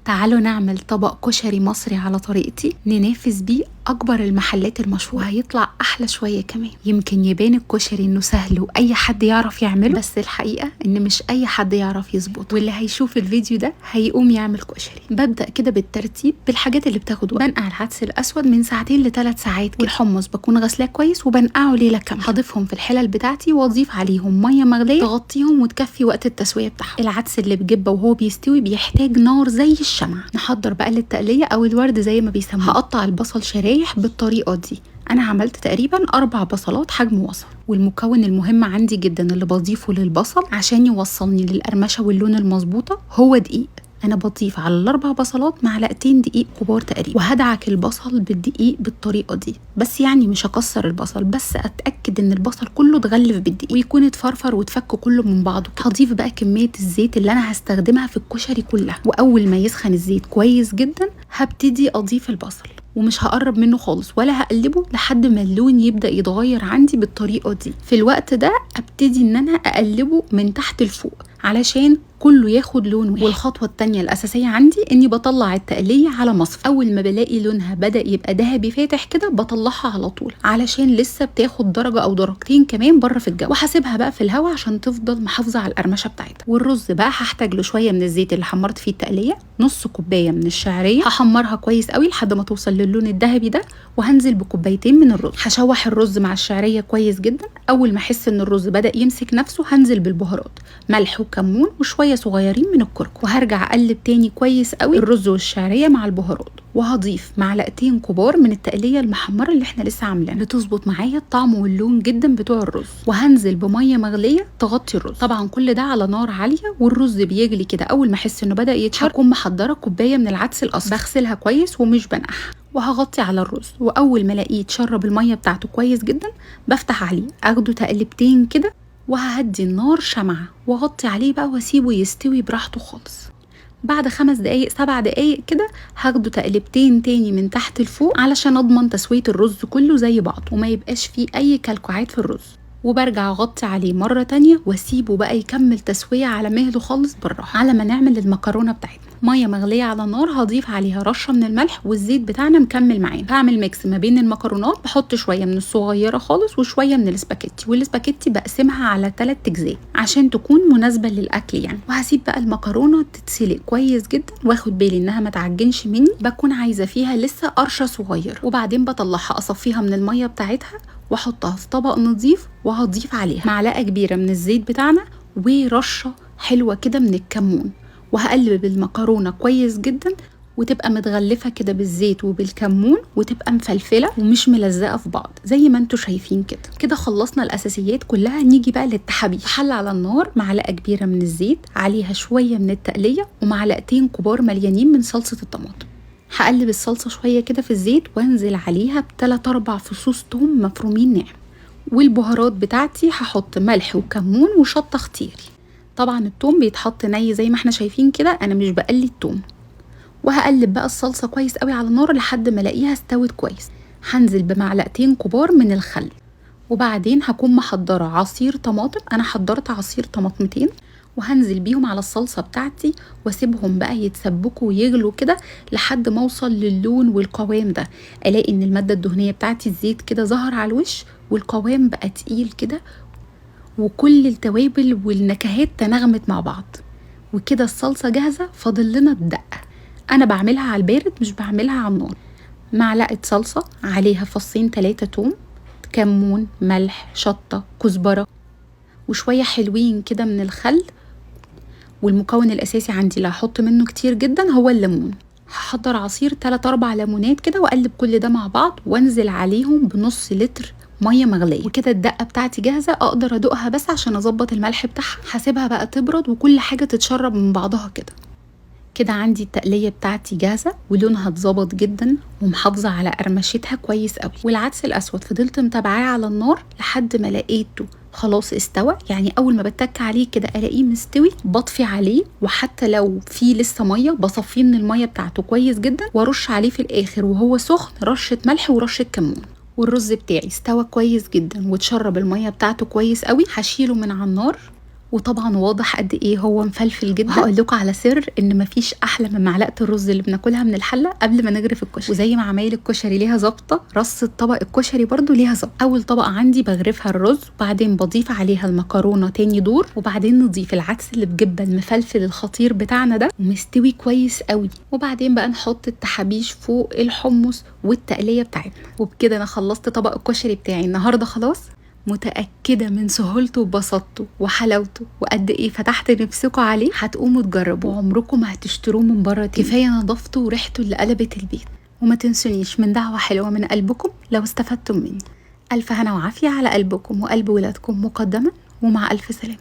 تعالوا نعمل طبق كشري مصري على طريقتي ننافس بيه اكبر المحلات المشهوره، وهيطلع احلى شويه كمان. يمكن يبان الكشري انه سهل واي حد يعرف يعمله، بس الحقيقه ان مش اي حد يعرف يظبط، واللي هيشوف الفيديو ده هيقوم يعمل كشري. ببدا كده بالترتيب بالحاجات اللي بتاخد وقت. بنقع العدس الاسود من 2 ل3 ساعات، والحمص بكون غسلاه كويس وبنقعه ليله كامله. هضيفهم في الحلل بتاعتي واضيف عليهم ميه مغليه تغطيهم وتكفي وقت التسويه بتاعهم. العدس اللي بجبه وهو بيستوي بيحتاج نار زي الشمع. نحضر بقى للتقليه او الورد زي ما بيسموه. هقطع البصل شرايح بالطريقه دي. انا عملت تقريبا 4 بصلات حجم وسط. والمكون المهم عندي جدا اللي بضيفه للبصل عشان يوصلني للقرمشه واللون المظبوطه هو دقيق. انا بضيف على ال4 بصلات معلقتين دقيق كبار تقريبا، وهدعك البصل بالدقيق بالطريقه دي. بس يعني مش هكسر البصل، بس اتاكد ان البصل كله اتغلف بالدقيق ويكون اتفرفر وتفك كله من بعضه. هضيف بقى كميه الزيت اللي انا هستخدمها في الكشري كلها، واول ما يسخن الزيت كويس جدا هبتدي اضيف البصل، ومش هقرب منه خالص ولا هقلبه لحد ما اللون يبدا يتغير عندي بالطريقه دي. في الوقت ده ابتدي ان انا اقلبه من تحت لفوق علشان كله ياخد لون واحد. والخطوه الثانيه الاساسيه عندي اني بطلع التقليه على مصفى. اول ما بلاقي لونها بدا يبقى ذهبي فاتح كده بطلعها على طول، علشان لسه بتاخد درجه او درجتين كمان بره في الجو، وهسيبها بقى في الهواء عشان تفضل محافظه على القرمشه بتاعتها. والرز بقى هحتاج له شويه من الزيت اللي حمرت فيه التقليه، نص كوبايه من الشعريه هحمرها كويس قوي لحد ما توصل للون الذهبي ده، وهنزل بكوبايتين من الرز. هشوح الرز مع الشعريه كويس جدا. اول ما احس ان الرز بدا يمسك نفسه هنزل بالبهارات، ملح وكمون وشويه صغيرين من الكركم، وهرجع اقلب تاني كويس قوي الرز والشعريه مع البهارات. وهضيف معلقتين كبار من التقليه المحمره اللي احنا لسه عاملينها، بتظبط معايا الطعم واللون جدا بتوع الرز. وهنزل بميه مغليه تغطي الرز، طبعا كل ده على نار عاليه. والرز بيغلي كده، اول ما احس انه بدا يتشرب هكون محضره كوبايه من العدس الاصفر، بغسلها كويس ومش بنقعها، وهغطي على الرز. واول ما الاقيه اتشرب الميه بتاعته كويس جدا بفتح عليه اخده تقلبتين كده، وههدي النار شمعة واغطي عليه بقى واسيبه يستوي براحته خالص. بعد 5 دقايق 7 دقايق كده هاخده تقلبتين تاني من تحت لفوق علشان اضمن تسوية الرز كله زي بعض وما يبقاش فيه اي كلكعات في الرز. وبرجع اغطي عليه مرة تانية واسيبه بقى يكمل تسوية على مهله خالص بالراحة، على ما نعمل المكرونة بتاعتنا. ميه مغليه على النار هضيف عليها رشه من الملح، والزيت بتاعنا مكمل معانا. هعمل ميكس ما بين المكرونات، بحط شويه من الصغيره خالص وشويه من الاسباجيتي، والاسباجيتي بقسمها على 3 اجزاء عشان تكون مناسبه للاكل يعني. وهسيب بقى المكرونه تتسلق كويس جدا، واخد بالي انها ما تعجنش مني، بكون عايزه فيها لسه قرشه صغيره. وبعدين بطلعها اصفيها من الميه بتاعتها واحطها في طبق نظيف، وهضيف عليها معلقه كبيره من الزيت بتاعنا ورشه حلوه كده من الكمون. وهقلب المكرونه كويس جدا وتبقى متغلفه كده بالزيت وبالكمون، وتبقى مفلفله ومش ملزقه في بعض زي ما انتم شايفين كده. كده خلصنا الاساسيات كلها. نيجي بقى للتحابيش. حله على النار، معلقه كبيره من الزيت، عليها شويه من التقليه ومعلقتين كبار مليانين من صلصه الطماطم. هقلب الصلصه شويه كده في الزيت وانزل عليها ب3 4 فصوص توم مفرومين ناعم. والبهارات بتاعتي هحط ملح وكمون وشطه اختياري. طبعا التوم بيتحط ني زي ما احنا شايفين كده، انا مش بقلي التوم. وهقلب بقى الصلصه كويس قوي على النار لحد ما الاقيها استوت كويس. هنزل بمعلقتين كبار من الخل، وبعدين هكون محضره عصير طماطم. انا حضرت عصير طماطمتين، وهنزل بيهم على الصلصه بتاعتي واسيبهم بقى يتسبكوا ويغلوا كده لحد ما اوصل للون والقوام ده. الاقي ان الماده الدهنيه بتاعتي الزيت كده ظهر على الوش، والقوام بقى تقيل كده، وكل التوابل والنكهات تناغمت مع بعض. وكده الصلصه جاهزه. فاضل لنا الدقه. انا بعملها على البارد مش بعملها على النار. معلقه صلصه عليها 2 3 توم، كمون، ملح، شطه، كزبره، وشويه حلوين كده من الخل. والمكون الاساسي عندي اللي هحط منه كتير جدا هو الليمون. هحضر عصير 3 4 ليمونات كده، واقلب كل ده مع بعض وانزل عليهم بنص لتر ميه مغليه. وكده الدقه بتاعتي جاهزه. اقدر ادوقها بس عشان اظبط الملح بتاعها. هسيبها بقى تبرد وكل حاجه تتشرب من بعضها كده. كده عندي التقليه بتاعتي جاهزه ولونها اتظبط جدا ومحافظه على قرمشتها كويس قوي. والعدس الاسود فضلت متابعاه على النار لحد ما لقيته خلاص استوى. يعني اول ما بتك عليه كده الاقيه مستوي بطفي عليه، وحتى لو في لسه ميه بصفيه من الميه بتاعته كويس جدا، وارش عليه في الاخر وهو سخن رشه ملح ورشه كمون. والرز بتاعي استوى كويس جدا وتشرب الميه بتاعته كويس قوي. هشيله من على النار وطبعا واضح قد ايه هو مفلفل جدا. هقول لكم على سر ان مفيش احلى من معلقه الرز اللي بناكلها من الحله قبل ما نغرف الكشري. وزي ما عمايل الكشري ليها ظابطه، رصه طبق الكشري برده ليها ظابطه. اول طبقه عندي بغرفها الرز، وبعدين بضيف عليها المكرونه تاني دور، وبعدين نضيف العدس اللي بجبه المفلفل الخطير بتاعنا ده ومستوي كويس قوي، وبعدين بقى نحط التحابيش فوق الحمص والتقليه بتاعتنا. وبكده انا خلصت طبق الكشري بتاعي النهارده خلاص. متأكدة من سهولته وبساطته وحلاوته وقد ايه فتحت نفسكم عليه. هتقوموا تجربوا وعمركم ما هتشتروه من بره. كفاية نظافته وريحته اللي قلبت البيت. وما تنسونيش من دعوة حلوة من قلبكم لو استفدتم مني. ألف هنا وعافية على قلبكم وقلب ولادكم مقدما، ومع ألف سلامة.